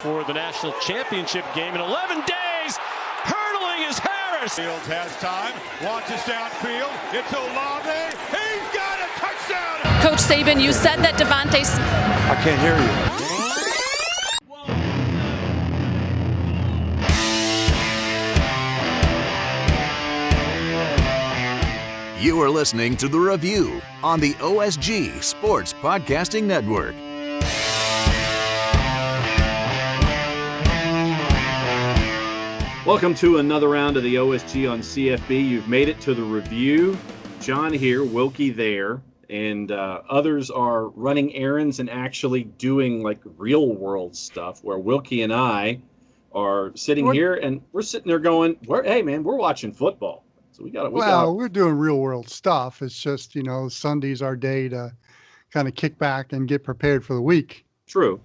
For the national championship game in 11 days, hurdling is Harris. Fields has time, launches downfield, it's Olave, he's got a touchdown! Coach Saban, you said that Devontae's... I can't hear you. You are listening to The Review on the OSG Sports Podcasting Network. Welcome to another round of the OSG on CFB. You've made it to The Review. John here, Wilkie there, and others are running errands and actually doing like real world stuff where Wilkie and I are sitting here and we're sitting there going, hey man, we're watching football. So we're doing real world stuff. It's just, Sunday's our day to kind of kick back and get prepared for the week. True.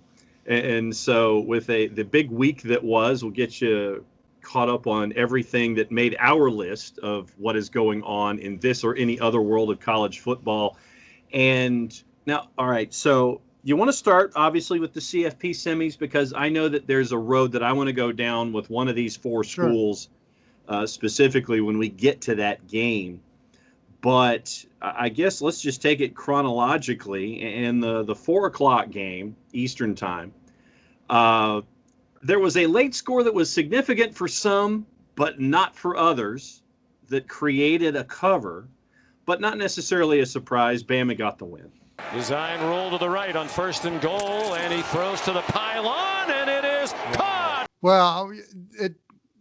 And so with the big week that was, we'll get you caught up on everything that made our list of what is going on in this or any other world of college football. And now, all right, so you want to start obviously with the CFP semis, because I know that there's a road that I want to go down with one of these four schools, specifically when we get to that game. But I guess let's just take it chronologically. And the 4 o'clock game, Eastern time, there was a late score that was significant for some, but not for others, that created a cover, but not necessarily a surprise. Bama got the win. Design roll to the right on 1st and goal, and he throws to the pylon, and it is caught. Well,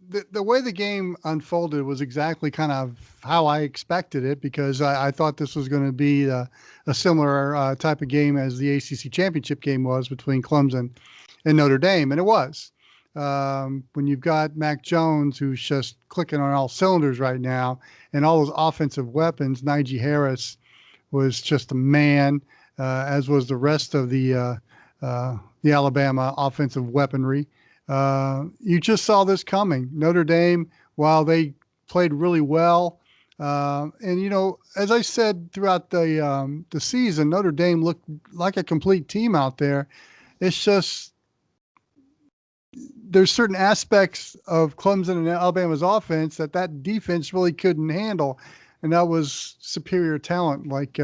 the way the game unfolded was exactly kind of how I expected it, because I thought this was going to be a similar type of game as the ACC championship game was between Clemson and Notre Dame, and it was. When you've got Mac Jones, who's just clicking on all cylinders right now, and all those offensive weapons, Najee Harris was just a man, as was the rest of the Alabama offensive weaponry. You just saw this coming. Notre Dame, while they played really well, and as I said throughout the season, Notre Dame looked like a complete team out there. It's just there's certain aspects of Clemson and Alabama's offense that defense really couldn't handle, and that was superior talent like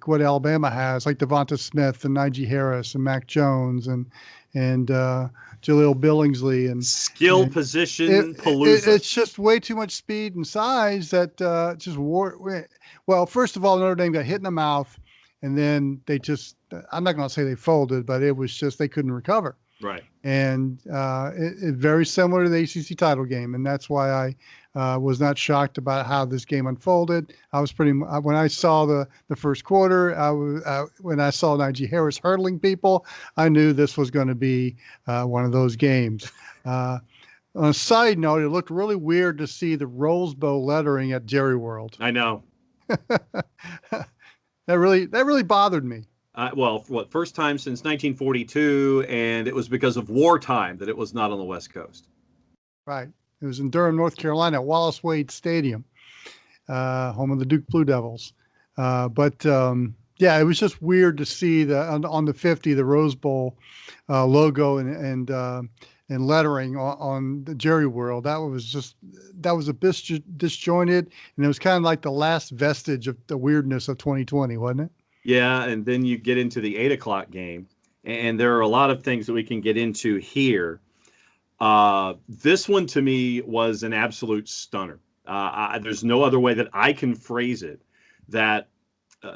what Alabama has, like Devonta Smith and Najee Harris and Mac Jones and Jaleel Billingsley and position palooza. It's just way too much speed and size that just wore. Well, first of all, Notre Dame got hit in the mouth, and then they just, I'm not going to say they folded, but it was just they couldn't recover. Right. And it very similar to the ACC title game. And that's why I was not shocked about how this game unfolded. I was when I saw the first quarter, when I saw Najee Harris hurdling people, I knew this was going to be one of those games. On a side note, it looked really weird to see the Rose Bowl lettering at Jerry World. I know. That really bothered me. First time since 1942, and it was because of wartime that it was not on the West Coast. Right. It was in Durham, North Carolina, at Wallace Wade Stadium, home of the Duke Blue Devils. It was just weird to see on the 50, the Rose Bowl logo and lettering on the Jerry World. That was a bit disjointed, and it was kind of like the last vestige of the weirdness of 2020, wasn't it? Yeah, and then you get into the 8 o'clock game, and there are a lot of things that we can get into here. This one, to me, was an absolute stunner. There's no other way that I can phrase it. That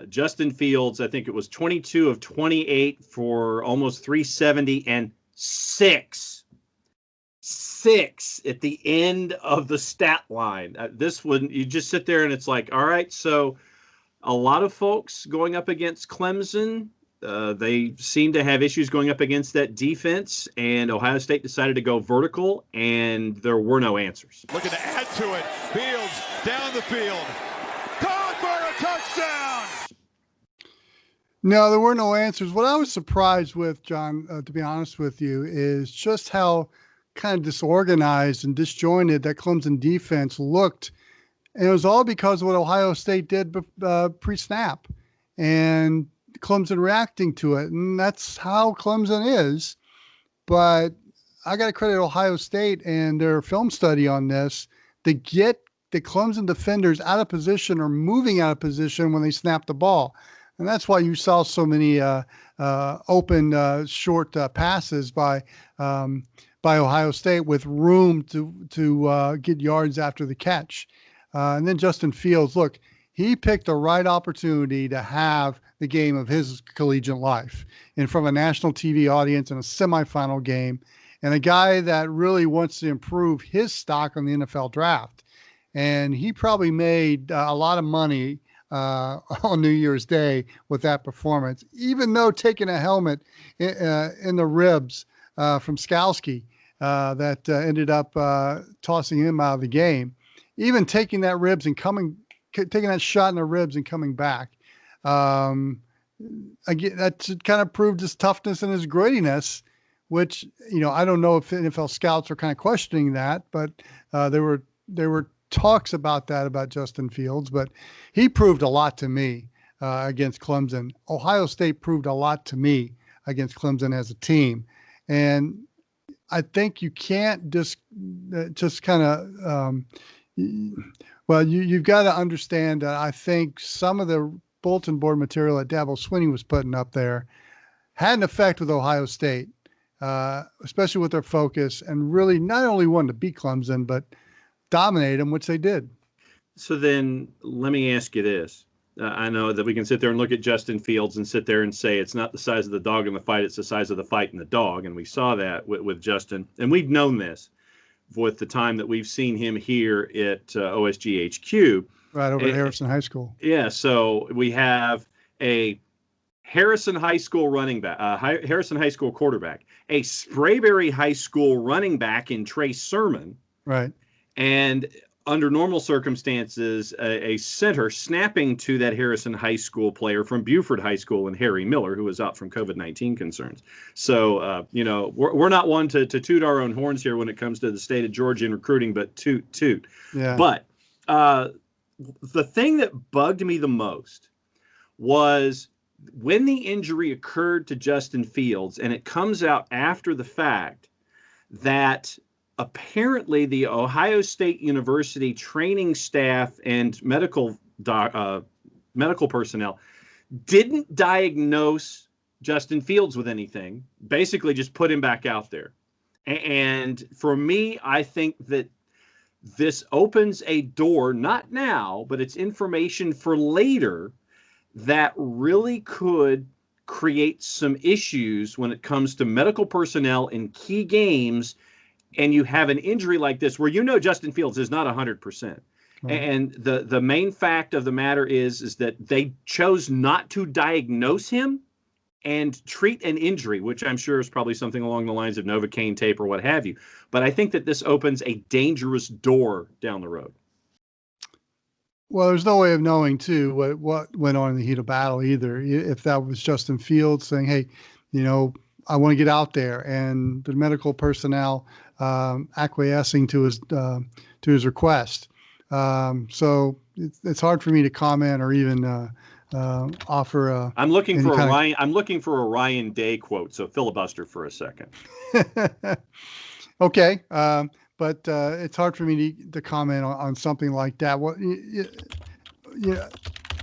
Justin Fields, I think it was 22 of 28 for almost 370 and six at the end of the stat line. This one, you just sit there and it's like, all right, so a lot of folks going up against Clemson, they seem to have issues going up against that defense, and Ohio State decided to go vertical, and there were no answers. Looking to add to it. Fields down the field. Caught for a touchdown! No, there were no answers. What I was surprised with, John, to be honest with you, is just how kind of disorganized and disjointed that Clemson defense looked. And it was all because of what Ohio State did pre-snap and Clemson reacting to it. And that's how Clemson is. but I got to credit Ohio State and their film study on this to get the Clemson defenders out of position or moving out of position when they snap the ball. And that's why you saw so many open short passes by Ohio State with room to get yards after the catch. And then Justin Fields, look, he picked the right opportunity to have the game of his collegiate life in front of a national TV audience in a semifinal game, and a guy that really wants to improve his stock on the NFL draft. And he probably made a lot of money on New Year's Day with that performance, even though taking a helmet in the ribs from Skalski that ended up tossing him out of the game. Even taking that taking that shot in the ribs and coming back. Again, that kind of proved his toughness and his grittiness, which, I don't know if NFL scouts are kind of questioning that, but there were talks about that about Justin Fields, but he proved a lot to me against Clemson. Ohio State proved a lot to me against Clemson as a team. And I think you can't just kind of, you've got to understand that I think some of the bulletin board material that Dabo Swinney was putting up there had an effect with Ohio State, especially with their focus, and really not only wanted to beat Clemson, but dominate them, which they did. So then let me ask you this. I know that we can sit there and look at Justin Fields and sit there and say it's not the size of the dog in the fight, it's the size of the fight in the dog. And we saw that with Justin. And we've known this with the time that we've seen him here at OSGHQ. Right over at Harrison High School. Yeah, so we have a Harrison High School running back, Harrison High School quarterback, a Sprayberry High School running back in Trey Sermon. Right. And under normal circumstances, a center snapping to that Harrison High School player from Buford High School and Harry Miller, who was out from COVID-19 concerns. So, we're not one to toot our own horns here when it comes to the state of Georgia in recruiting, but toot. Yeah. But the thing that bugged me the most was when the injury occurred to Justin Fields, and it comes out after the fact that apparently the Ohio State University training staff and medical personnel didn't diagnose Justin Fields with anything, basically just put him back out there. And for me, I think that this opens a door, not now, but it's information for later that really could create some issues when it comes to medical personnel in key games. And you have an injury like this where Justin Fields is not 100%. And the main fact of the matter is that they chose not to diagnose him and treat an injury, which I'm sure is probably something along the lines of Novocaine tape or what have you. But I think that this opens a dangerous door down the road. Well, there's no way of knowing, too, what went on in the heat of battle either. If that was Justin Fields saying, hey, I want to get out there, and the medical personnel acquiescing to his request. So it's hard for me to comment or even offer. I'm looking for a Ryan Day quote. So filibuster for a second. Okay, but it's hard for me to comment on something like that. Well,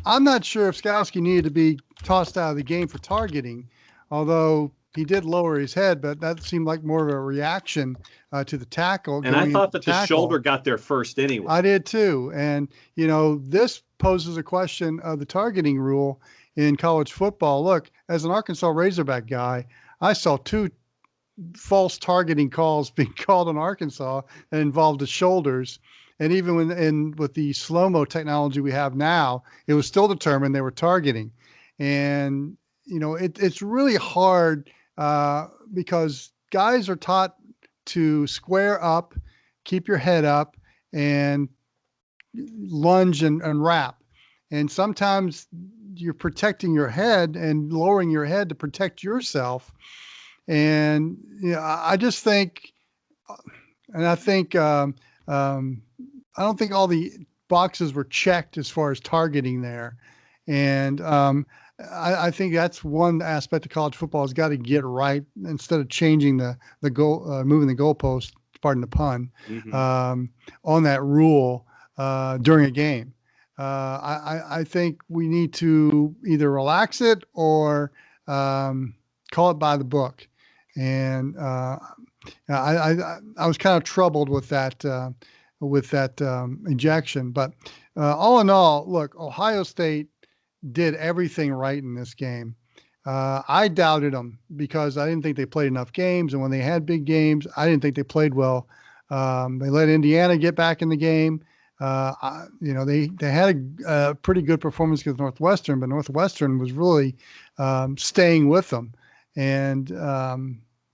I'm not sure if Skalski needed to be tossed out of the game for targeting, although he did lower his head, but that seemed like more of a reaction to the tackle. And I thought that the shoulder got there first anyway. I did too. And, this poses a question of the targeting rule in college football. Look, as an Arkansas Razorback guy, I saw 2 false targeting calls being called in Arkansas that involved the shoulders. And even with the slow-mo technology we have now, it was still determined they were targeting. And, it's really hard because guys are taught to square up, keep your head up, and lunge and wrap. And sometimes you're protecting your head and lowering your head to protect yourself. And I just think, and I think I don't think all the boxes were checked as far as targeting there. And I think that's one aspect of college football has got to get right instead of changing the goal, moving the goalpost, pardon the pun, on that rule during a game. I think we need to either relax it or call it by the book. And I was kind of troubled with that ejection. But all in all, look, Ohio State did everything right in this game. I doubted them because I didn't think they played enough games. And when they had big games, I didn't think they played well. They let Indiana get back in the game. They had a pretty good performance against Northwestern, but Northwestern was really staying with them. And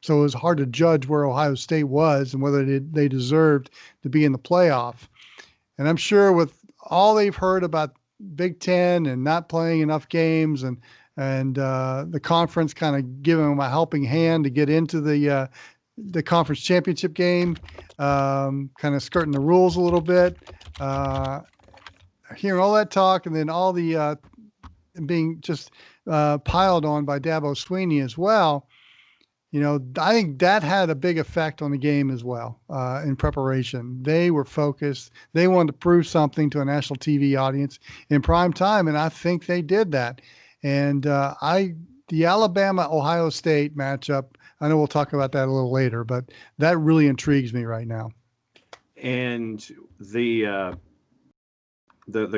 so it was hard to judge where Ohio State was and whether they deserved to be in the playoff. And I'm sure with all they've heard about Big Ten and not playing enough games and the conference kind of giving them a helping hand to get into the conference championship game, kind of skirting the rules a little bit, hearing all that talk and then all the being just piled on by Dabo Swinney as well. I think that had a big effect on the game as well in preparation. They were focused. They wanted to prove something to a national TV audience in prime time, and I think they did that. And the Alabama-Ohio State matchup, I know we'll talk about that a little later, but that really intrigues me right now. And the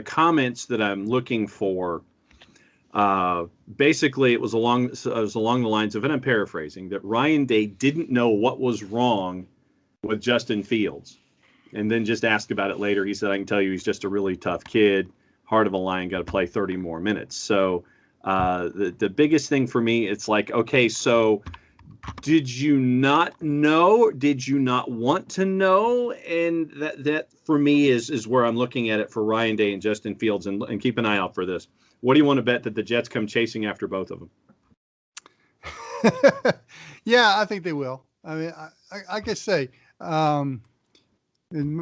comments that I'm looking for, basically it was along the lines of, and I'm paraphrasing, that Ryan Day didn't know what was wrong with Justin Fields, and then just asked about it later. He said, "I can tell you, he's just a really tough kid, heart of a lion, got to play 30 more minutes." So the biggest thing for me, it's like, okay, so did you not know? Did you not want to know? And that for me is where I'm looking at it for Ryan Day and Justin Fields, and keep an eye out for this. What do you want to bet that the Jets come chasing after both of them? Yeah, I think they will. I mean, I could say, and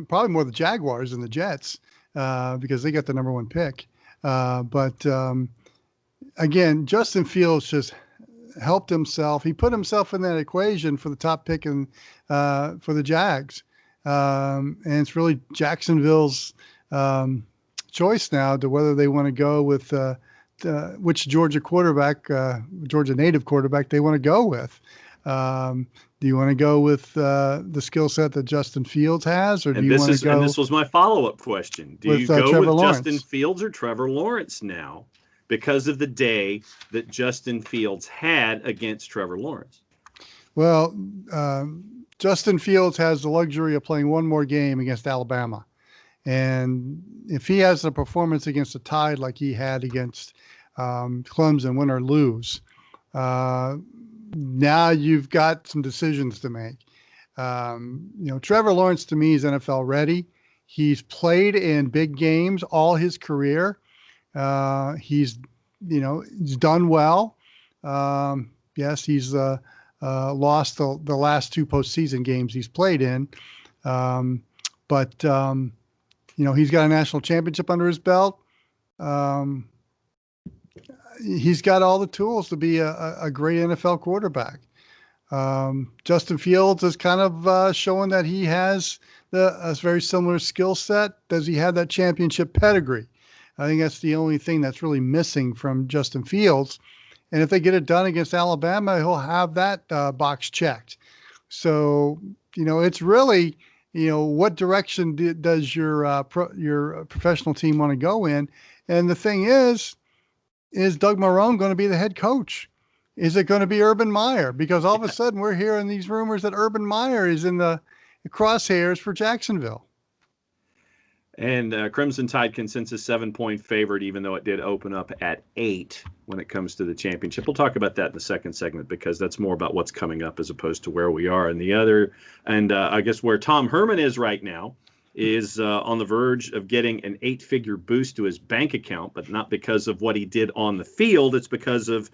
probably more the Jaguars than the Jets because they got the number one pick. But again, Justin Fields just helped himself. He put himself in that equation for the top pick for the Jags. And it's really Jacksonville's choice now to whether they want to go with which Georgia native quarterback they want to go with. Do you want to go with the skill set that Justin Fields has, or do you want to go? And this was my follow-up question. Do you go with Justin Fields or Trevor Lawrence now because of the day that Justin Fields had against Trevor Lawrence? Well, Justin Fields has the luxury of playing one more game against Alabama. And if he has a performance against a Tide like he had against Clemson, win or lose, now you've got some decisions to make. Trevor Lawrence to me is NFL ready. He's played in big games all his career. He's done well. Yes, he's lost the last two postseason games he's played in. But he's got a national championship under his belt. He's got all the tools to be a great NFL quarterback. Justin Fields is kind of showing that he has a very similar skill set. Does he have that championship pedigree? I think that's the only thing that's really missing from Justin Fields. And if they get it done against Alabama, he'll have that box checked. So, it's really, what direction does your professional team want to go in? And the thing is Doug Marrone going to be the head coach? Is it going to be Urban Meyer? Because all of a sudden we're hearing these rumors that Urban Meyer is in the crosshairs for Jacksonville. And Crimson Tide consensus 7-point favorite, even though it did open up at 8 when it comes to the championship. We'll talk about that in the second segment because that's more about what's coming up as opposed to where we are in the other. And I guess where Tom Herman is right now is on the verge of getting an 8-figure boost to his bank account, but not because of what he did on the field. It's because of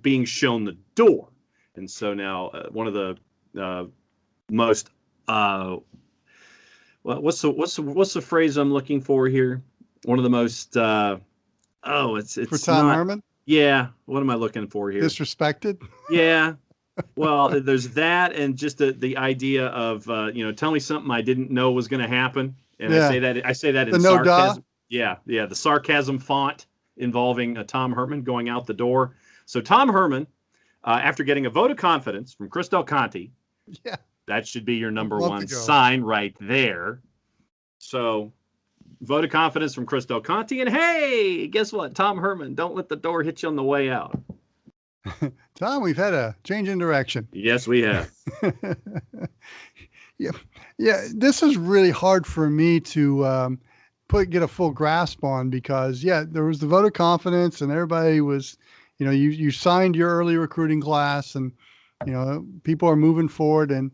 being shown the door. And so now one of the most what's the phrase I'm looking for here? One of the most it's for Tom Herman. Yeah. What am I looking for here? Disrespected? Yeah. Well, there's that, and just the idea of tell me something I didn't know was going to happen, and Yeah. I say that The in no sarcasm. Yeah, the sarcasm font involving Tom Herman going out the door. So Tom Herman, after getting a vote of confidence from Chris Del Conte, Yeah. that should be your number month one ago. sign right there. So vote of confidence from Chris Del Conte, and hey, guess what? Tom Herman, don't let the door hit you on the way out. Tom, we've had a change in direction. Yes, we have. Yeah. This is really hard for me to get a full grasp on because there was the vote of confidence and everybody was, you signed your early recruiting class and, people are moving forward and,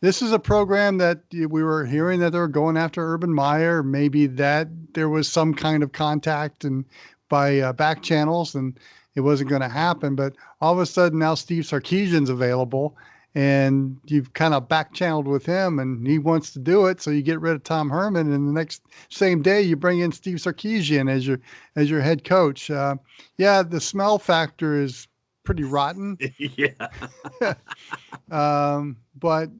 this is a program that we were hearing that they were going after Urban Meyer, maybe that there was some kind of contact and by back channels and it wasn't going to happen. But all of a sudden now Steve Sarkisian's available and you've kind of back channeled with him and he wants to do it. So you get rid of Tom Herman and the same day you bring in Steve Sarkisian as your head coach. The smell factor is pretty rotten. Yeah. But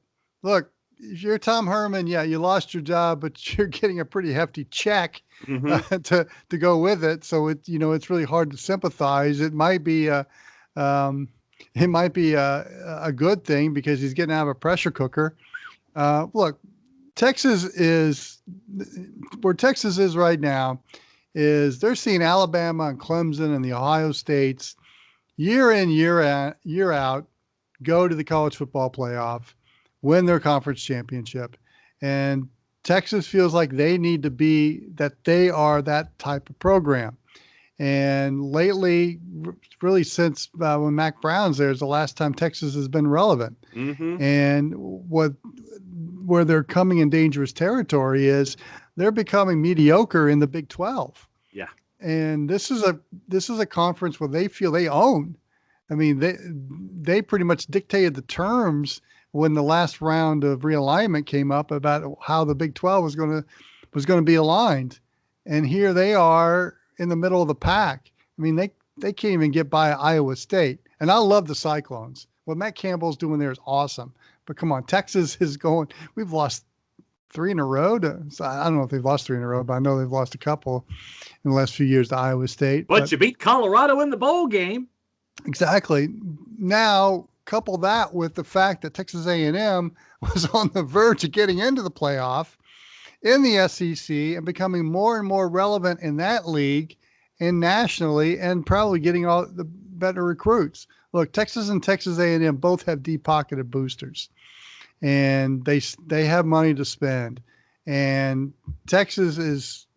look, if you're Tom Herman, you lost your job, but you're getting a pretty hefty check to go with it. So it's really hard to sympathize. It might be a good thing because he's getting out of a pressure cooker. Look, Texas is where Texas is right now. Is they're seeing Alabama and Clemson and the Ohio States year in year out go to the college football playoff, win their conference championship. And Texas feels like they need to be that they are that type of program. And lately, really since when Mac Brown's there is the last time Texas has been relevant. Mm-hmm. And where they're coming in dangerous territory is they're becoming mediocre in the Big 12. Yeah. And this is a conference where they feel they own. I mean, they pretty much dictated the terms when the last round of realignment came up about how the Big 12 was going to be aligned. And here they are in the middle of the pack. I mean, they can't even get by Iowa State. And I love the Cyclones. What Matt Campbell's doing there is awesome. But come on, Texas is we've lost 3 in a row. So I don't know if they've lost 3 in a row, but I know they've lost a couple in the last few years to Iowa State. But you beat Colorado in the bowl game. Exactly. Now, couple that with the fact that Texas A&M was on the verge of getting into the playoff in the SEC and becoming more and more relevant in that league and nationally and probably getting all the better recruits. Look, Texas and Texas A&M both have deep-pocketed boosters, and they have money to spend. And Texas is,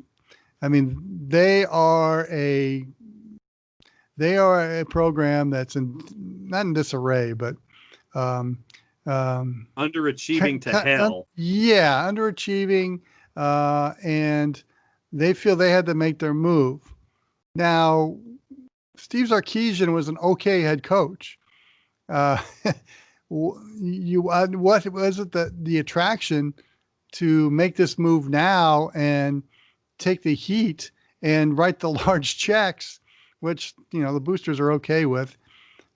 I mean, they are a program that's not in disarray, but underachieving to hell. Yeah, underachieving, and they feel they had to make their move. Now, Steve Sarkisian was an okay head coach. What was it the attraction to make this move now and take the heat and write the large checks, which the boosters are okay with,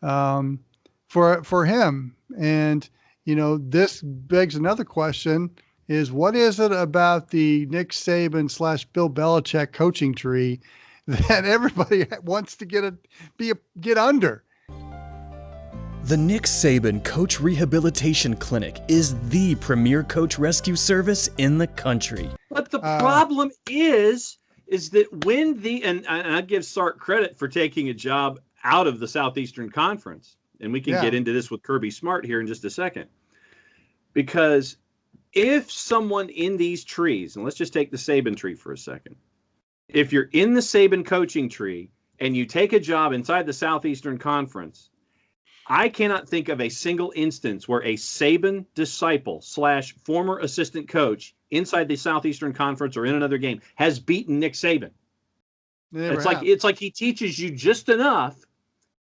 for him? And this begs another question: is what is it about the Nick Saban / Bill Belichick coaching tree that everybody wants to get under? The Nick Saban Coach Rehabilitation Clinic is the premier coach rescue service in the country. But the problem is that when and I give Sark credit for taking a job out of the Southeastern Conference, and we can get into this with Kirby Smart here in just a second, because if someone in these trees, and let's just take the Saban tree for a second, if you're in the Saban coaching tree and you take a job inside the Southeastern Conference, I cannot think of a single instance where a Saban disciple / former assistant coach inside the Southeastern Conference or in another game has beaten Nick Saban. It's like he teaches you just enough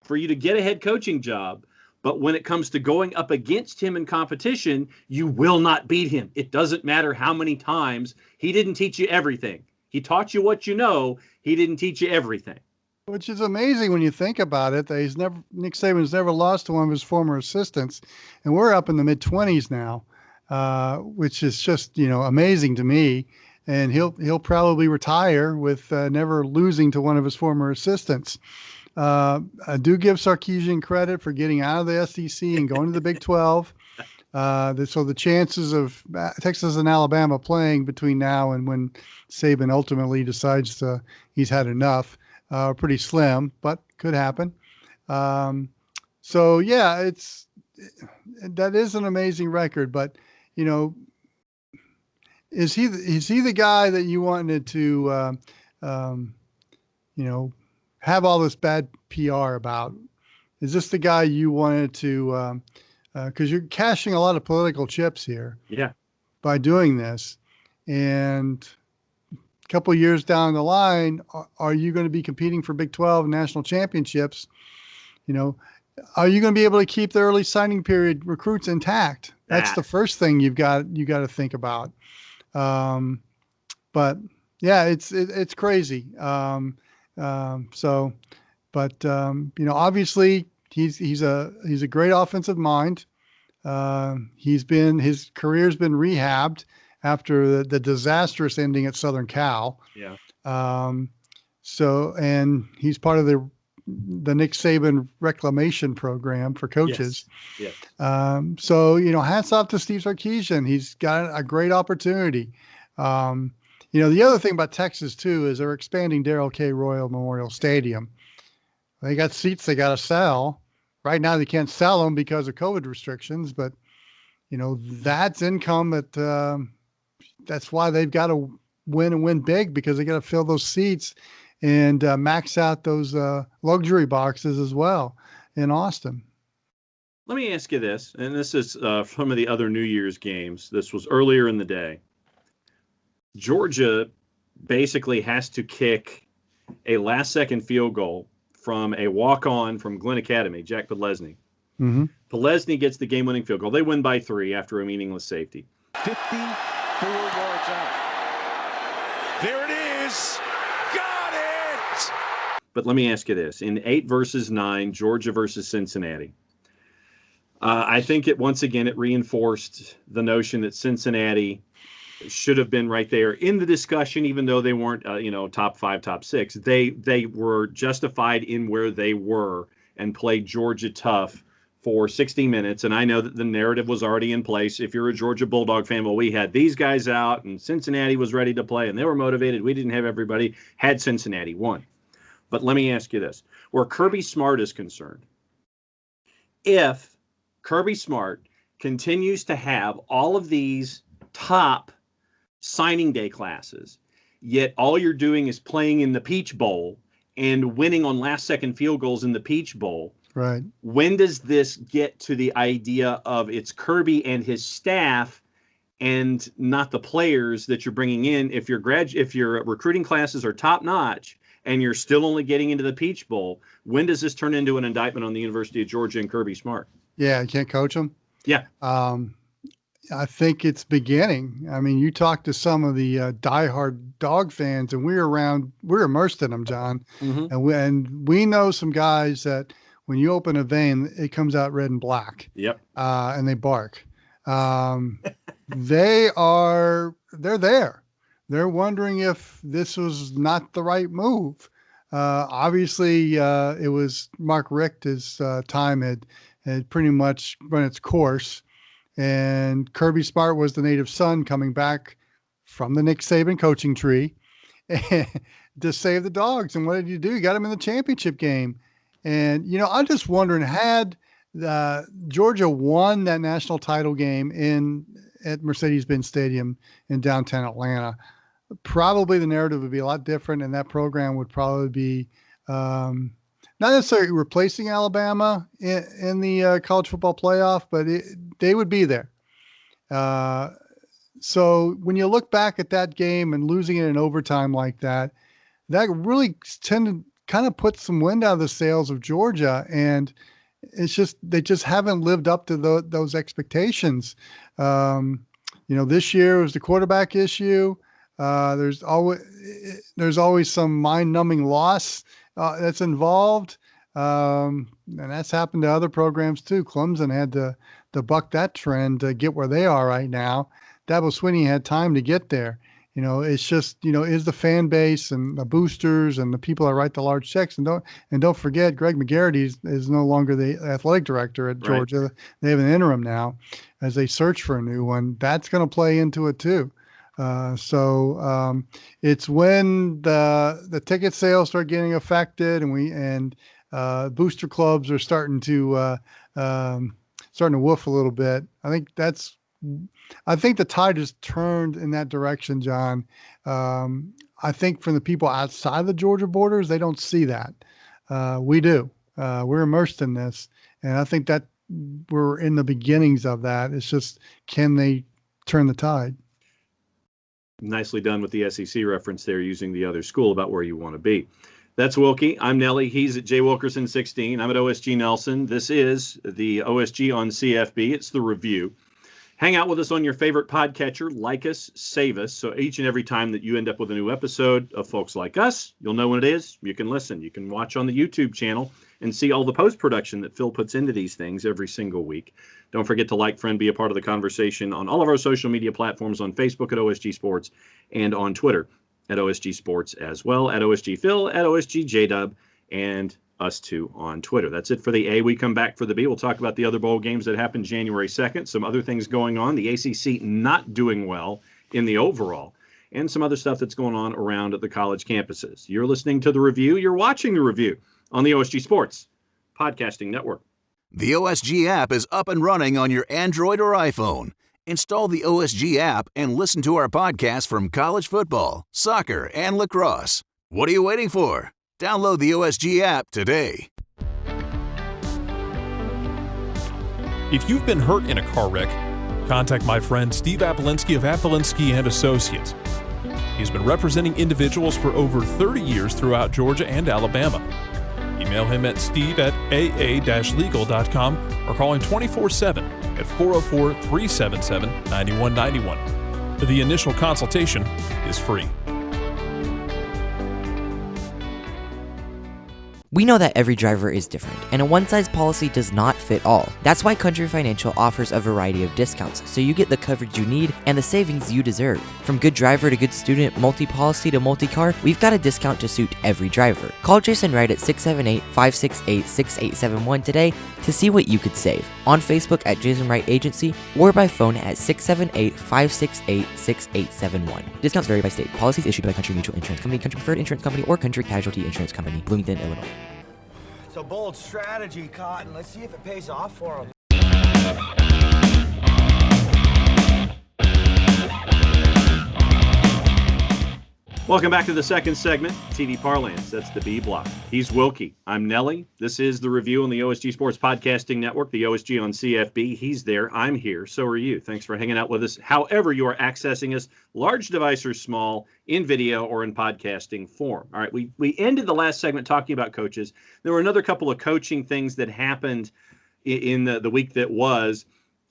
for you to get a head coaching job, but when it comes to going up against him in competition, you will not beat him. It doesn't matter how many times. He didn't teach you everything. He taught you what you know. He didn't teach you everything. Which is amazing when you think about it. That Nick Saban's never lost to one of his former assistants, and we're up in the mid-20s now, which is just amazing to me. And he'll probably retire with never losing to one of his former assistants. I do give Sarkisian credit for getting out of the SEC and going to the Big 12. So the chances of Texas and Alabama playing between now and when Saban ultimately decides he's had enough are pretty slim, but could happen. So yeah, that is an amazing record. But is he the guy that you wanted to have all this bad PR about? Is this the guy you wanted to? Because you're cashing a lot of political chips here. Yeah. By doing this, and a couple of years down the line, are you going to be competing for Big 12 national championships? Are you going to be able to keep the early signing period recruits intact? That's the first thing you got to think about. But yeah, it's crazy. Obviously he's a great offensive mind. His career's been rehabbed after the disastrous ending at Southern Cal. Yeah. And he's part of the Nick Saban reclamation program for coaches. Yes. Hats off to Steve Sarkisian. He's got a great opportunity. The other thing about Texas too is they're expanding Darrell K. Royal Memorial Stadium. They got seats they got to sell. Right now they can't sell them because of COVID restrictions, but that's income that's why they've got to win big, because they got to fill those seats and max out those luxury boxes as well in Austin. Let me ask you this, and this is some of the other New Year's games. This was earlier in the day. Georgia basically has to kick a last-second field goal from a walk-on from Glenn Academy, Jack Podlesny. Mm-hmm. Podlesny gets the game-winning field goal. They win by 3 after a meaningless safety. 54 yards out. There it is. Got it. But let me ask you this. In 8 versus 9, Georgia versus Cincinnati, I think once again it reinforced the notion that Cincinnati should have been right there in the discussion, even though they weren't, top 5, top 6. They were justified in where they were and played Georgia tough for 60 minutes. And I know that the narrative was already in place. If you're a Georgia Bulldog fan, well, we had these guys out and Cincinnati was ready to play and they were motivated. We didn't have everybody. Had Cincinnati won. But let me ask you this. Where Kirby Smart is concerned, if Kirby Smart continues to have all of these top signing day classes, yet all you're doing is playing in the Peach Bowl and winning on last-second field goals in the Peach Bowl. Right. When does this get to the idea of it's Kirby and his staff and not the players that you're bringing in? If your recruiting classes are top-notch and you're still only getting into the Peach Bowl, when does this turn into an indictment on the University of Georgia and Kirby Smart? Yeah, you can't coach them. Yeah. I think it's beginning. I mean, you talk to some of the diehard dog fans, and we're immersed in them, John. Mm-hmm. And we know some guys that when you open a vein, it comes out red and black. Yep. And they bark. They're there. They're wondering if this was not the right move. Obviously, it was Mark Richter's time had pretty much run its course. And Kirby Smart was the native son coming back from the Nick Saban coaching tree to save the dogs. And what did you do? You got him in the championship game. And, I'm just wondering, had Georgia won that national title game at Mercedes-Benz Stadium in downtown Atlanta, probably the narrative would be a lot different. And that program would probably be not necessarily replacing Alabama in the college football playoff, but they would be there. So when you look back at that game and losing it in overtime like that, that really tended kind of put some wind out of the sails of Georgia. And it's just, they just haven't lived up to those expectations. This year was the quarterback issue. There's always some mind-numbing loss that's involved, and that's happened to other programs too. Clemson had to buck that trend to get where they are right now. Dabo Swinney had time to get there. It's just, is the fan base and the boosters and the people that write the large checks. And don't forget, Greg McGarity is no longer the athletic director at Georgia. Right. They have an interim now as they search for a new one. That's going to play into it too. So it's when the ticket sales start getting affected and booster clubs are starting to woof a little bit. I think the tide has turned in that direction, John. I think from the people outside the Georgia borders, they don't see that. We do. We're immersed in this, and I think that we're in the beginnings of that. It's just, can they turn the tide? Nicely done with the SEC reference there, using the other school about where you want to be. That's Wilkie. I'm Nelly. He's at Jay Wilkerson 16. I'm at OSG Nelson. This is the OSG on CFB. It's the review. Hang out with us on your favorite podcatcher. Like us, save us. So each and every time that you end up with a new episode of folks like us, you'll know when it is. You can listen. You can watch on the YouTube channel and see all the post-production that Phil puts into these things every single week. Don't forget to like, friend, be a part of the conversation on all of our social media platforms, on Facebook at OSG Sports and on Twitter at OSG Sports as well, at OSG Phil, at OSG JDub, and us too on Twitter. That's it for the A. We come back for the B. We'll talk about the other bowl games that happened January 2nd, some other things going on, the ACC not doing well in the overall, and some other stuff that's going on around at the college campuses. You're listening to The Review. You're watching The Review on the OSG Sports Podcasting Network. The OSG app is up and running on your Android or iPhone. Install the OSG app and listen to our podcast from college football, soccer, and lacrosse. What are you waiting for? Download the OSG app today. If you've been hurt in a car wreck, contact my friend Steve Apolinski of Apolinski & Associates. He's been representing individuals for over 30 years throughout Georgia and Alabama. Email him at steve@aa-legal.com or call him 24/7 at 404-377-9191. The initial consultation is free. We know that every driver is different, and a one-size policy does not fit all. That's why Country Financial offers a variety of discounts, so you get the coverage you need and the savings you deserve. From good driver to good student, multi-policy to multi-car, we've got a discount to suit every driver. Call Jason Wright at 678-568-6871 today to see what you could save. On Facebook at Jason Wright Agency, or by phone at 678-568-6871. Discounts vary by state. Policies issued by Country Mutual Insurance Company, Country Preferred Insurance Company, or Country Casualty Insurance Company, Bloomington, Illinois. It's a bold strategy, Cotton. Let's see if it pays off for him. Welcome back to the second segment, TD Parlance. That's the B block. He's Wilkie. I'm Nelly. This is the review on the OSG Sports Podcasting Network, the OSG on CFB. He's there. I'm here. So are you. Thanks for hanging out with us. However you are accessing us, large device or small, in video or in podcasting form. All right, we ended the last segment talking about coaches. There were another couple of coaching things that happened in the week that was,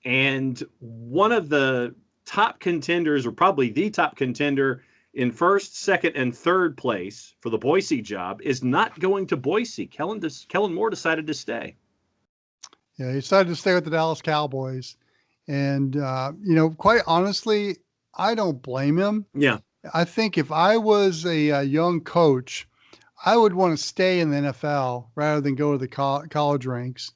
and one of the top contenders, or probably the top contender in first, second, and third place for the Boise job, is not going to Boise. Kellen Moore decided to stay. Yeah, he decided to stay with the Dallas Cowboys. And, quite honestly, I don't blame him. Yeah. I think if I was a young coach, I would want to stay in the NFL rather than go to the college ranks.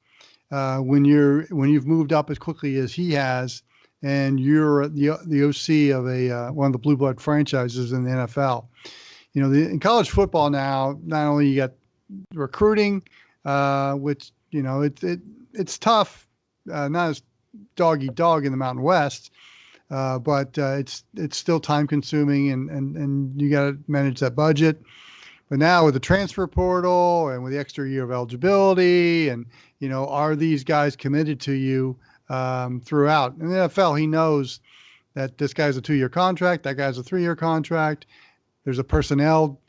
When you've moved up as quickly as he has, and you're the OC of one of the blue blood franchises in the NFL. In college football now, not only you got recruiting, which it's tough, not as dog eat dog in the Mountain West, but it's still time consuming, and you got to manage that budget. But now with the transfer portal and with the extra year of eligibility, and are these guys committed to you throughout? In the NFL, he knows that this guy's a 2-year contract, that guy's a 3-year contract. There's a personnel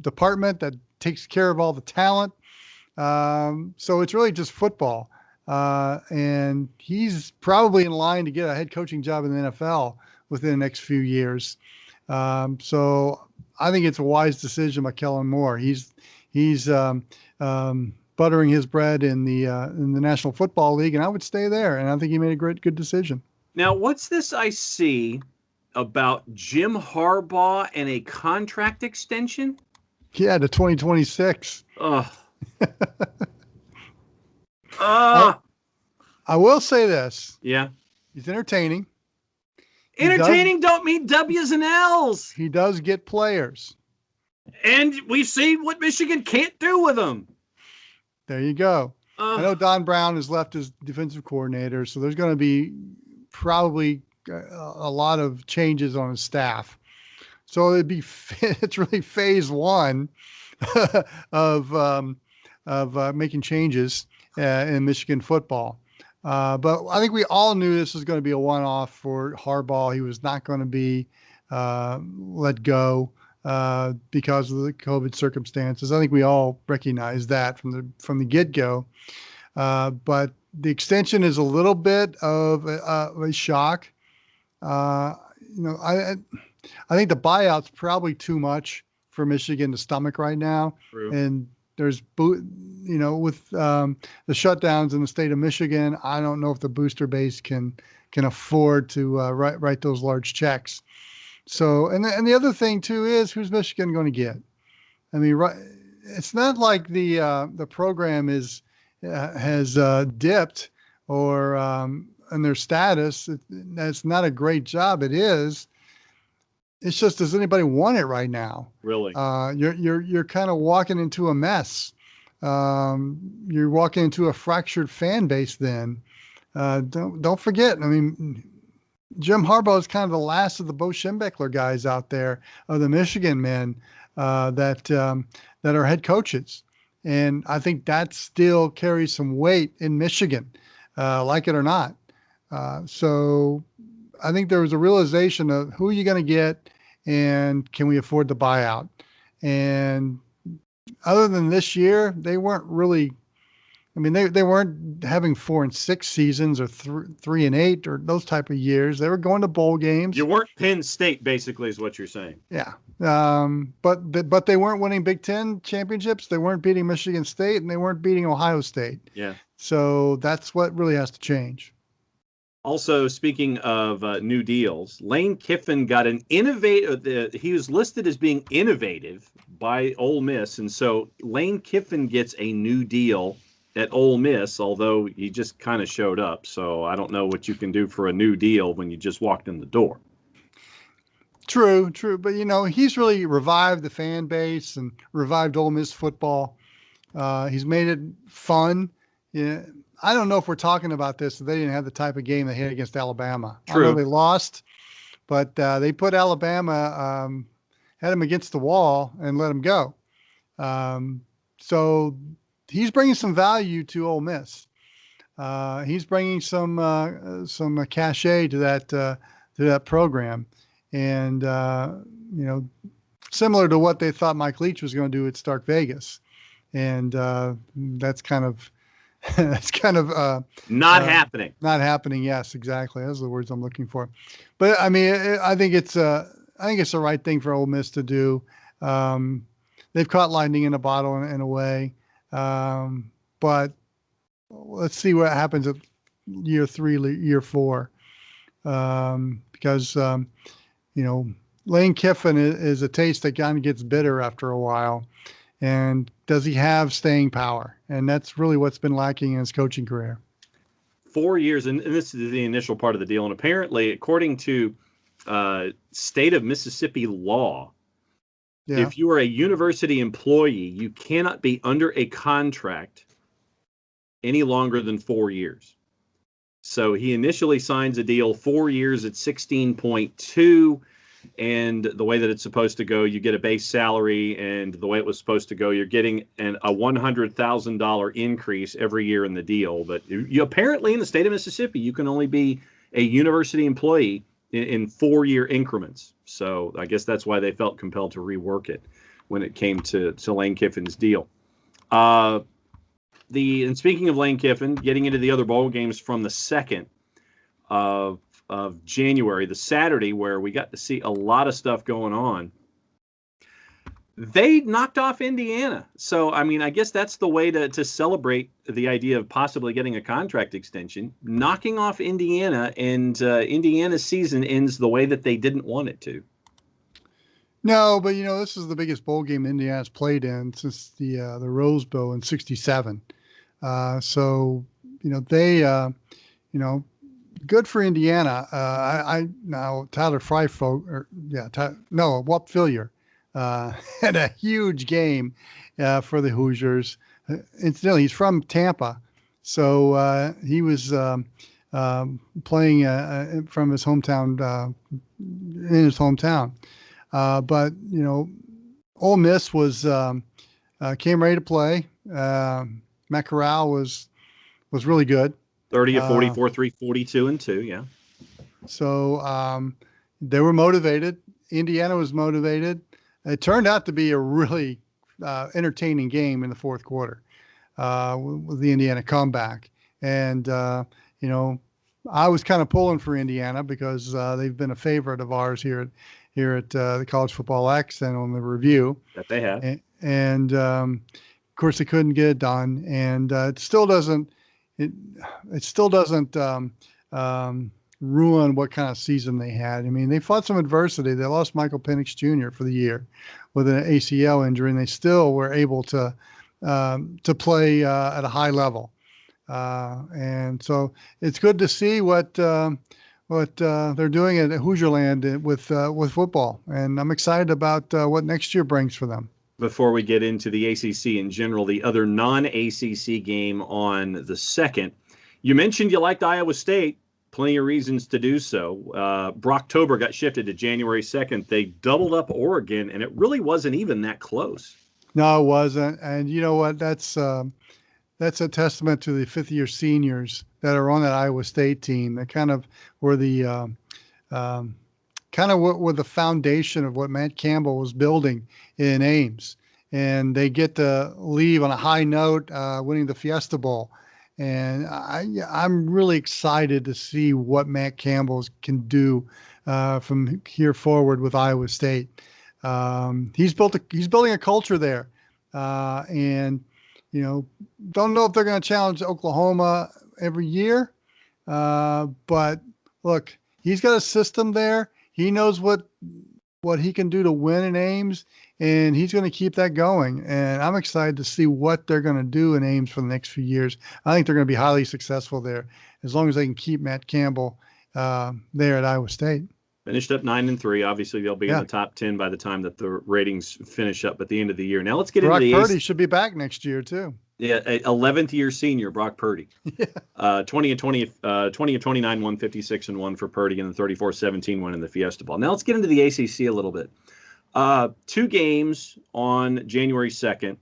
department that takes care of all the talent. So it's really just football. And he's probably in line to get a head coaching job in the NFL within the next few years. So I think it's a wise decision by Kellen Moore. He's buttering his bread in the National Football League, and I would stay there. And I think he made a good decision. Now, what's this I see about Jim Harbaugh and a contract extension? Yeah, to 2026. Ugh. I will say this. Yeah. He's entertaining. Entertaining don't mean W's and L's. He does get players. And we've seen what Michigan can't do with them. There you go. I know Don Brown has left as defensive coordinator, so there's going to be probably a lot of changes on his staff. So it's really phase one of making changes in Michigan football. But I think we all knew this was going to be a one-off for Harbaugh. He was not going to be let go because of the COVID circumstances. I think we all recognize that from the get-go. But the extension is a little bit of a shock. I think the buyout's probably too much for Michigan to stomach right now. True. And there's, with the shutdowns in the state of Michigan, I don't know if the booster base can afford to write those large checks. So, and the other thing too is, who's Michigan going to get? I mean, it's not like the program has dipped or in their status. That's not a great job. It is. It's just, does anybody want it right now? Really? You're kind of walking into a mess. You're walking into a fractured fan base. Then don't forget. I mean, Jim Harbaugh is kind of the last of the Bo Schembechler guys out there, of the Michigan men that are head coaches, and I think that still carries some weight in Michigan, like it or not. So I think there was a realization of who are you going to get and can we afford the buyout? And other than this year, they weren't really, I mean, they weren't having 4 and 6 seasons or 3 and 8 or those type of years. They were going to bowl games. You weren't Penn State, basically, is what you're saying. Yeah. But they weren't winning Big Ten championships. They weren't beating Michigan State, and they weren't beating Ohio State. Yeah. So that's what really has to change. Also, speaking of new deals, Lane Kiffin got an innovative. He was listed as being innovative by Ole Miss, and so Lane Kiffin gets a new deal at Ole Miss, although he just kind of showed up. So I don't know what you can do for a new deal when you just walked in the door. True. But, he's really revived the fan base and revived Ole Miss football. He's made it fun. Yeah. I don't know if we're talking about this. They didn't have the type of game they had against Alabama. True. I know they lost, but they put Alabama, had them against the wall and let them go. So he's bringing some value to Ole Miss. He's bringing some cachet to that program, and similar to what they thought Mike Leach was going to do at Stark Vegas, and that's kind of not happening. Not happening. Yes, exactly. Those are the words I'm looking for. But I mean, I think it's the right thing for Ole Miss to do. They've caught lightning in a bottle in a way. But let's see what happens at year 3, year 4. Because Lane Kiffin is a taste that kind of gets bitter after a while. And does he have staying power? And that's really what's been lacking in his coaching career. 4 years, and this is the initial part of the deal. And apparently, according to state of Mississippi law, if you are a university employee, you cannot be under a contract any longer than 4 years. So he initially signs a deal 4 years at 16.2. And the way that it's supposed to go, you get a base salary, and the way it was supposed to go, you're getting a $100,000 increase every year in the deal. But you apparently in the state of Mississippi, you can only be a university employee in 4-year increments. So I guess that's why they felt compelled to rework it when it came to Lane Kiffin's deal. And speaking of Lane Kiffin, getting into the other bowl games from the 2nd of of January, the Saturday where we got to see a lot of stuff going on, they knocked off Indiana. So, I mean, I guess that's the way to celebrate the idea of possibly getting a contract extension, knocking off Indiana, and Indiana's season ends the way that they didn't want it to. No, but this is the biggest bowl game Indiana's played in since the Rose Bowl in '67. So, they, good for Indiana. I now Tyler Freifo, Walt Fillier, had a huge game for the Hoosiers. Incidentally, he's from Tampa, so he was playing from his hometown, in his hometown. But Ole Miss was came ready to play. Matt Corral was really good. 30 of 44, 342 and 2, yeah. So they were motivated. Indiana was motivated. It turned out to be a really entertaining game in the fourth quarter with the Indiana comeback. And, I was kind of pulling for Indiana because they've been a favorite of ours here at the College Football X and on the review. That they have. And of course, they couldn't get it done. And it still doesn't ruin what kind of season they had. I mean, they fought some adversity. They lost Michael Penix Jr. for the year with an ACL injury, and they still were able to play at a high level. And so it's good to see what they're doing at Hoosierland with football, and I'm excited about what next year brings for them. Before we get into the ACC in general, the other non-ACC game on the 2nd, you mentioned you liked Iowa State. Plenty of reasons to do so. Brocktober got shifted to January 2nd. They doubled up Oregon, and it really wasn't even that close. No, it wasn't. And you know what? That's a testament to the fifth-year seniors that are on that Iowa State team. That kind of were the were the foundation of what Matt Campbell was building in Ames. And they get to leave on a high note, winning the Fiesta Bowl. And I'm really excited to see what Matt Campbell can do from here forward with Iowa State. He's building a culture there, and don't know if they're going to challenge Oklahoma every year, but look, he's got a system there. He knows what he can do to win in Ames, and he's going to keep that going. And I'm excited to see what they're going to do in Ames for the next few years. I think they're going to be highly successful there as long as they can keep Matt Campbell there at Iowa State. Finished up 9-3. Obviously, they'll be in the top 10 by the time that the ratings finish up at the end of the year. Now let's get into the Purdy should be back next year too. Yeah, 11th year senior Brock Purdy. 20 and 29, 156 and 1 for Purdy, and the 34-17 win in the Fiesta Bowl. Now let's get into the ACC a little bit. 2 games on January 2nd.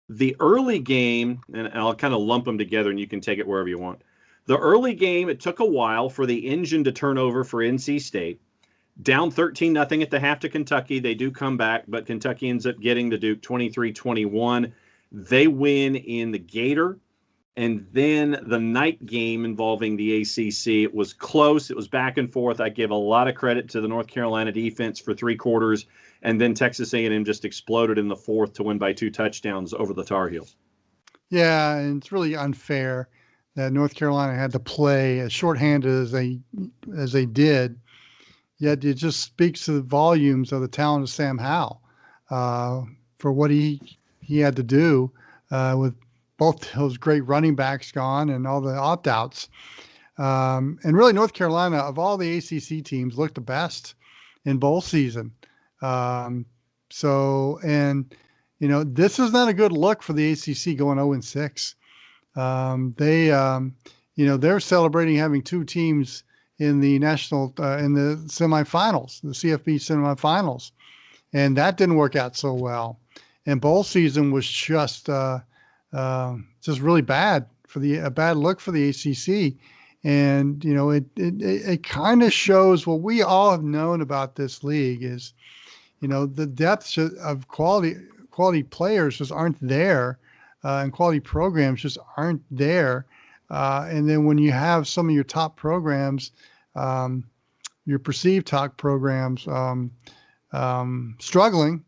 The early game, and I'll kind of lump them together, and you can take it wherever you want. The early game, it took a while for the engine to turn over for NC State. Down 13-0 at the half to Kentucky. They do come back, but Kentucky ends up getting the Duke 23-21. They win in the Gator. And then the night game involving the ACC, it was close. It was back and forth. I give a lot of credit to the North Carolina defense for 3 quarters. And then Texas A&M just exploded in the 4th to win by 2 touchdowns over the Tar Heels. Yeah, and it's really unfair that North Carolina had to play as shorthanded as they did. Yet it just speaks to the volumes of the talent of Sam Howell for what he had to do with both those great running backs gone and all the opt-outs. And really, North Carolina, of all the ACC teams, looked the best in bowl season. This is not a good look for the ACC going 0-6. They're celebrating having 2 teams in the national in the semifinals, the CFB semifinals, and that didn't work out so well. And bowl season was just really bad a bad look for the ACC. And it kind of shows what we all have known about this league is, the depth of quality players just aren't there, and quality programs just aren't there. And then when you have some of your top programs your perceived talk programs struggling.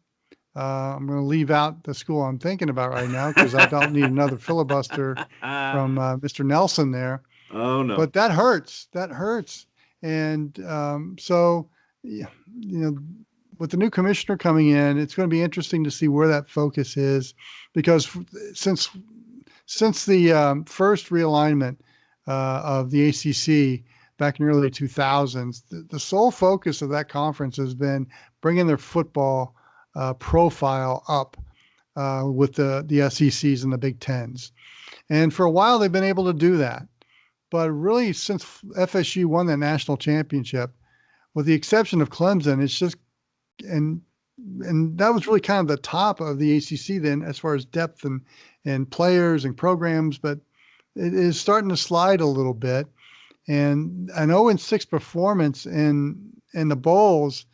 I'm going to leave out the school I'm thinking about right now because I don't need another filibuster from Mr. Nelson there. Oh, no. But that hurts. That hurts. And so, with the new commissioner coming in, it's going to be interesting to see where that focus is, because since the first realignment of the ACC back in the early 2000s, the sole focus of that conference has been bringing their football profile up with the SECs and the Big Tens. And for a while, they've been able to do that. But really, since FSU won that national championship, with the exception of Clemson, it's just, and that was really kind of the top of the ACC then as far as depth and players and programs, but it is starting to slide a little bit. And an 0-6 performance in the bowls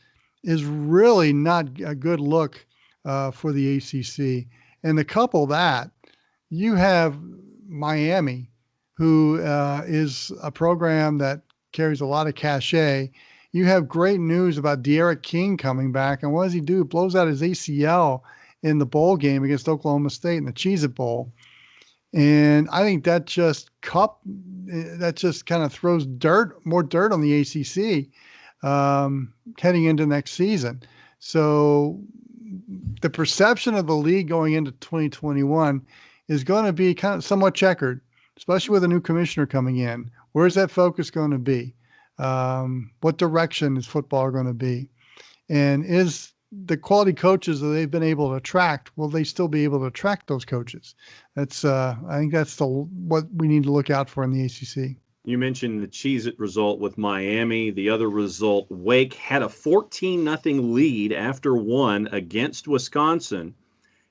is really not a good look for the ACC. And to couple that, you have Miami, who is a program that carries a lot of cachet. You have great news about De'Aaron King coming back. And what does he do? Blows out his ACL in the bowl game against Oklahoma State in the Cheez-It Bowl. And I think that just kind of throws more dirt on the ACC heading into next season. So the perception of the league going into 2021 is going to be kind of somewhat checkered, especially with a new commissioner coming in. Where's that focus going to be? What direction is football going to be? And is the quality coaches that they've been able to attract, will they still be able to attract those coaches? That's I think that's what we need to look out for in the ACC. You mentioned the Cheez-It result with Miami. The other result, Wake had a 14-0 lead after one against Wisconsin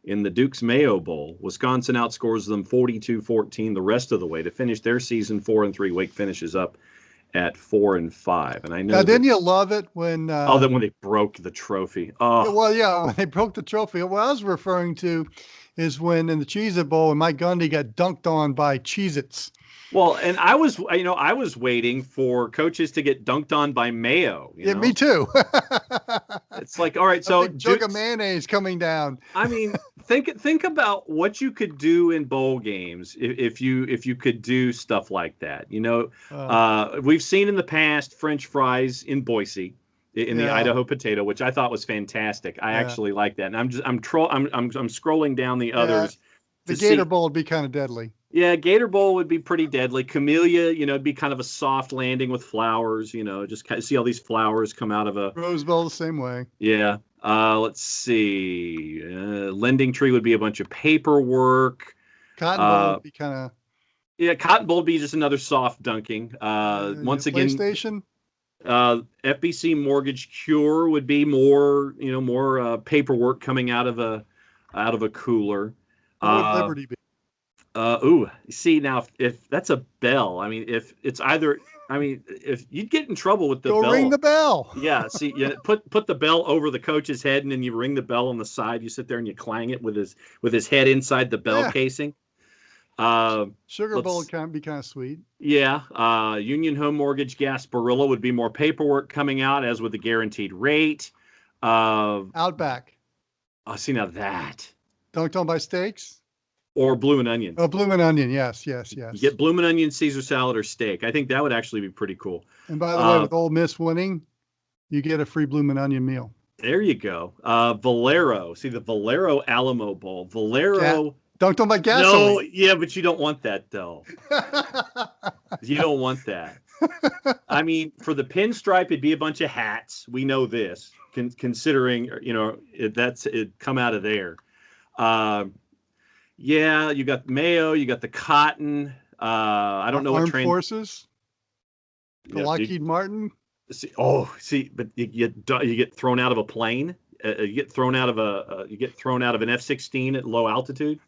in the Duke's Mayo Bowl. Wisconsin outscores them 42-14 the rest of the way to finish their season 4-3. Wake finishes up at 4-5. And I know. Now, didn't you love it when? Then when they broke the trophy. Oh, well, yeah, when they broke the trophy. What I was referring to is when in the Cheez-It Bowl, when Mike Gundy got dunked on by Cheez-Its. Well, and I was waiting for coaches to get dunked on by Mayo. Yeah, me too. It's like, all right, so a big jug of mayonnaise coming down. I mean, think about what you could do in bowl games if you could do stuff like that. We've seen in the past French fries in Boise in the Idaho potato, which I thought was fantastic. I actually like that, and I'm scrolling down the others. The Gator Bowl would be kind of deadly. Yeah, Gator Bowl would be pretty deadly. Camellia, it'd be kind of a soft landing with flowers, just kind of see all these flowers come out of a... Rose Bowl the same way. Yeah. Let's see. Lending Tree would be a bunch of paperwork. Cotton Bowl would be kind of... Yeah, Cotton Bowl would be just another soft dunking. Once again... PlayStation? FBC Mortgage Cure would be more paperwork coming out of a cooler. What would Liberty be? See now if that's a bell, if it's either, if you'd get in trouble with the bell. Go ring the bell. Yeah. See, put the bell over the coach's head, and then you ring the bell on the side. You sit there and you clang it with his head inside the bell casing. Sugar Bowl can be kind of sweet. Yeah. Union Home Mortgage Gasparilla would be more paperwork coming out, as with the guaranteed rate. Outback. See now that. Dunked on by steaks. Or Bloomin' Onion. Oh, Bloomin' Onion. Yes. You get Bloomin' Onion, Caesar salad, or steak. I think that would actually be pretty cool. And by the way, with Ole Miss winning, you get a free Bloomin' Onion meal. There you go. Valero. See, the Valero Alamo Bowl. Valero. Dunked on by gasoline. No, yeah, but you don't want that, though. You don't want that. For the pinstripe, it'd be a bunch of hats. We know this, considering, it come out of there. Yeah, you got Mayo, you got the Cotton. I don't know what Armed Forces. The Lockheed Martin. But you get thrown out of a plane. You get thrown out of an F-16 at low altitude.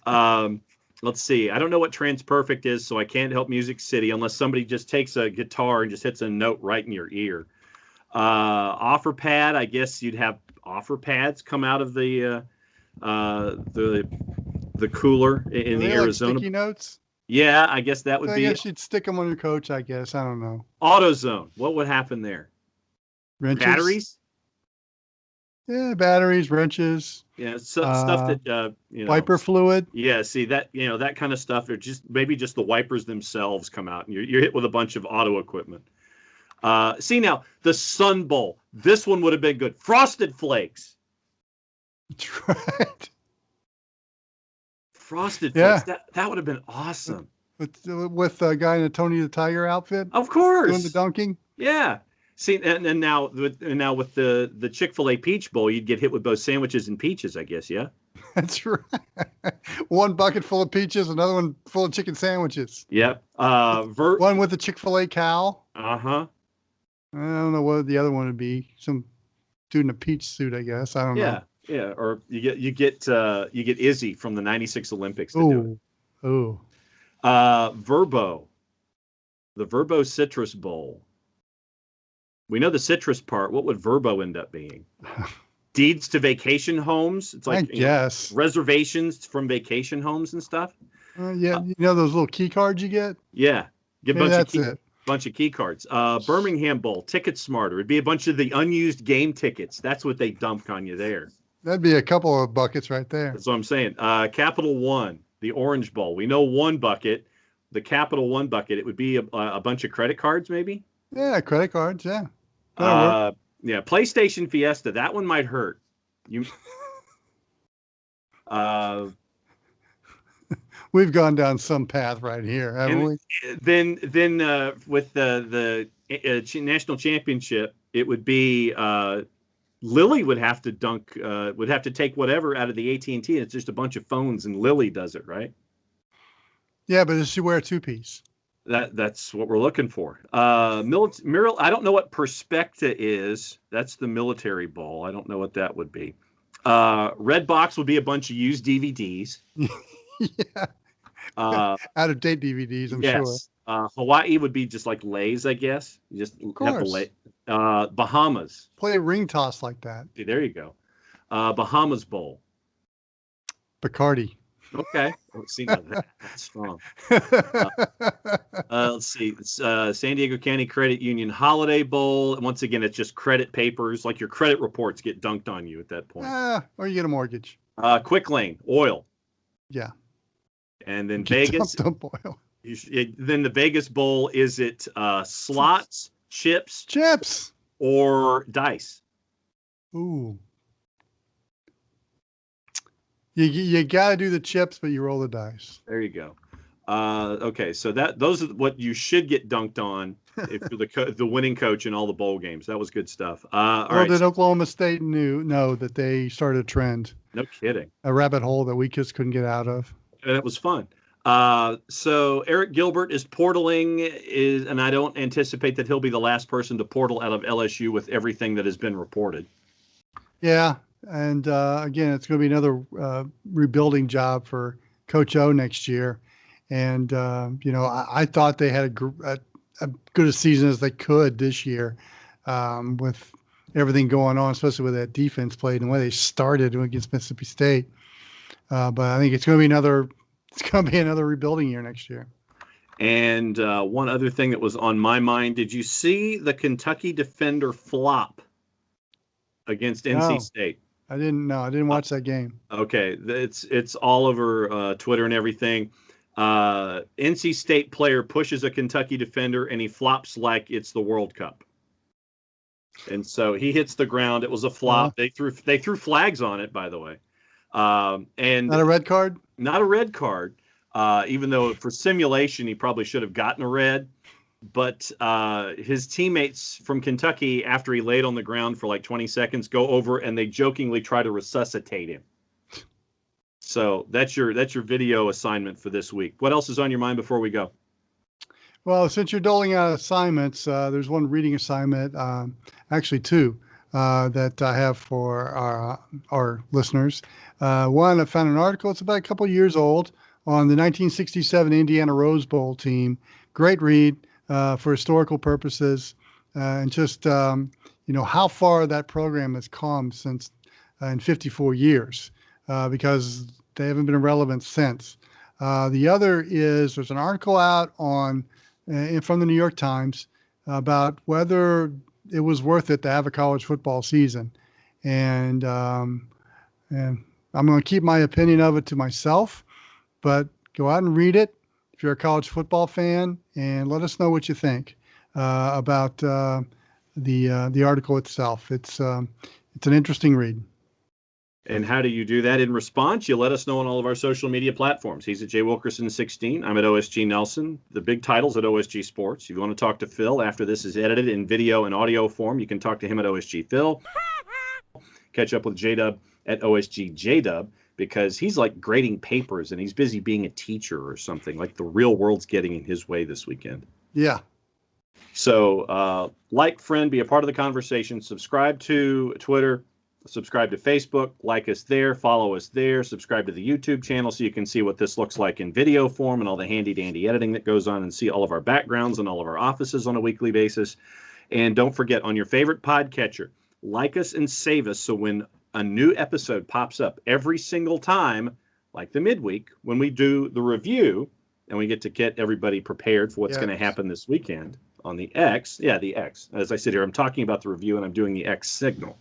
Let's see. I don't know what TransPerfect is, so I can't help Music City unless somebody just takes a guitar and just hits a note right in your ear. OfferPad. I guess you'd have OfferPads come out of the cooler in the Arizona. Sticky notes? Yeah, I guess that would I be guess you'd stick them on your coach, I guess. I don't know. AutoZone. What would happen there? Wrenches? Batteries? Yeah, batteries, wrenches. Yeah, stuff that wiper fluid. Yeah, see that that kind of stuff. Or just maybe just the wipers themselves come out, and you're hit with a bunch of auto equipment. See now the Sun Bowl. This one would have been good. Frosted Flakes. That's right. Frosted Flakes. That would have been awesome. With a guy in a Tony the Tiger outfit. Of course. Doing the dunking. Yeah. See, and now with the Chick-fil-A Peach Bowl, you'd get hit with both sandwiches and peaches, I guess. Yeah. That's right. One bucket full of peaches, another one full of chicken sandwiches. Yep. One with the Chick-fil-A cow. Uh-huh. I don't know what the other one would be. Some dude in a peach suit, I guess. I don't know. Yeah. Or you get Izzy from the '96 Olympics to do it. Ooh. Verbo. The Verbo Citrus Bowl. We know the citrus part. What would Verbo end up being? Deeds to vacation homes. It's like reservations from vacation homes and stuff. Yeah, you know those little key cards you get? Yeah. Get a bunch of key cards. Birmingham Bowl, Ticket Smarter. It'd be a bunch of the unused game tickets. That's what they dumped on you there. That'd be a couple of buckets right there. That's what I'm saying. Capital One, the Orange Bowl. We know one bucket. The Capital One bucket, it would be a bunch of credit cards, maybe? Yeah, credit cards, yeah. Yeah, PlayStation Fiesta. That one might hurt. We've gone down some path right here, haven't we? Then with the national championship, it would be Lily would have to would have to take whatever out of the AT&T. It's just a bunch of phones, and Lily does it, right? Yeah, but does she wear a two-piece? That's what we're looking for. I don't know what Perspecta is. That's the military bowl. I don't know what that would be. Red box would be a bunch of used DVDs. Yeah. Out of date DVDs, I'm sure. Hawaii would be just like Lay's, I guess. You just have the lay. Bahamas. Play a ring toss like that. See, there you go. Bahamas Bowl. Bacardi. Okay. Let's see. That's strong. Let's see. It's, San Diego County Credit Union Holiday Bowl. And once again, it's just credit papers. Like your credit reports get dunked on you at that point. Or you get a mortgage. Quick Lane, oil. Yeah. And then Vegas. Dump oil. Then the Vegas Bowl, is it slots, chips, or dice? Ooh. You got to do the chips, but you roll the dice. There you go. Okay, so those are what you should get dunked on if you're the winning coach in all the bowl games. That was good stuff. Did Oklahoma State know that they started a trend? No kidding. A rabbit hole that we just couldn't get out of. And it was fun. So Eric Gilbert is portaling, and I don't anticipate that he'll be the last person to portal out of LSU with everything that has been reported. Yeah, and again, it's going to be another rebuilding job for Coach O next year. And I thought they had a good a season as they could this year, with everything going on, especially with that defense played and the way they started against Mississippi State. But I think it's going to be another rebuilding year next year. And one other thing that was on my mind, did you see the Kentucky defender flop against NC State? I didn't know. I didn't watch that game. Okay. It's all over Twitter and everything. NC State player pushes a Kentucky defender and he flops like it's the World Cup. And so he hits the ground. It was a flop. They threw flags on it, by the way. And not a red card? Not a red card. Even though for simulation, he probably should have gotten a red. But his teammates from Kentucky, after he laid on the ground for like 20 seconds, go over and they jokingly try to resuscitate him. So that's your video assignment for this week. What else is on your mind before we go? Well, since you're doling out assignments, there's one reading assignment, actually two, that I have for our listeners. One, I found an article. It's about a couple of years old on the 1967 Indiana Rose Bowl team. Great read for historical purposes, and just how far that program has come since in 54 years, because they haven't been relevant since. The other is there's an article out from the New York Times about whether it was worth it to have a college football season. And I'm going to keep my opinion of it to myself, but go out and read it if you're a college football fan, and let us know what you think about the article itself. It's an interesting read. And how do you do that in response? You let us know on all of our social media platforms. He's at jwilkerson16. I'm at OSG Nelson. The big title's at OSG Sports. If you want to talk to Phil after this is edited in video and audio form, you can talk to him at OSG Phil. Catch up with J-Dub at OSG J-Dub, because he's like grading papers and he's busy being a teacher or something. Like the real world's getting in his way this weekend. Yeah. So like, friend, be a part of the conversation. Subscribe to Twitter. Subscribe to Facebook, like us there, follow us there, subscribe to the YouTube channel so you can see what this looks like in video form and all the handy-dandy editing that goes on, and see all of our backgrounds and all of our offices on a weekly basis. And don't forget, on your favorite podcatcher, like us and save us so when a new episode pops up every single time, like the midweek, when we do the review and we get everybody prepared for what's going to happen this weekend on the X. Yeah, the X. As I sit here, I'm talking about the review and I'm doing the X signal.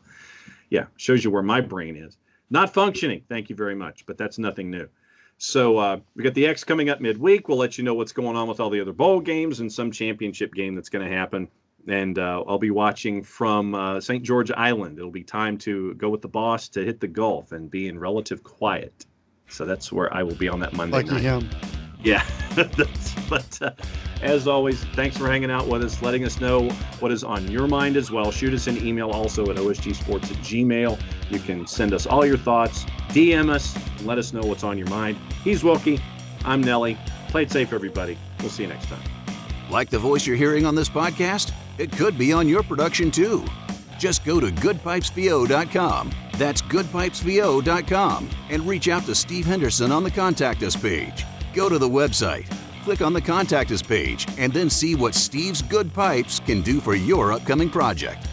Yeah, shows you where my brain is. Not functioning, thank you very much, but that's nothing new. So we got the X coming up midweek. We'll let you know what's going on with all the other bowl games and some championship game that's going to happen. And I'll be watching from St. George Island. It'll be time to go with the boss to hit the Gulf and be in relative quiet. So that's where I will be on that Monday night. Him. Yeah, but as always, thanks for hanging out with us, letting us know what is on your mind as well. Shoot us an email also at osgsports@gmail.com. You can send us all your thoughts, DM us, and let us know what's on your mind. He's Wilkie. I'm Nelly. Play it safe, everybody. We'll see you next time. Like the voice you're hearing on this podcast? It could be on your production too. Just go to goodpipesvo.com. That's goodpipesvo.com, and reach out to Steve Henderson on the Contact Us page. Go to the website, click on the Contact Us page, and then see what Steve's Good Pipes can do for your upcoming project.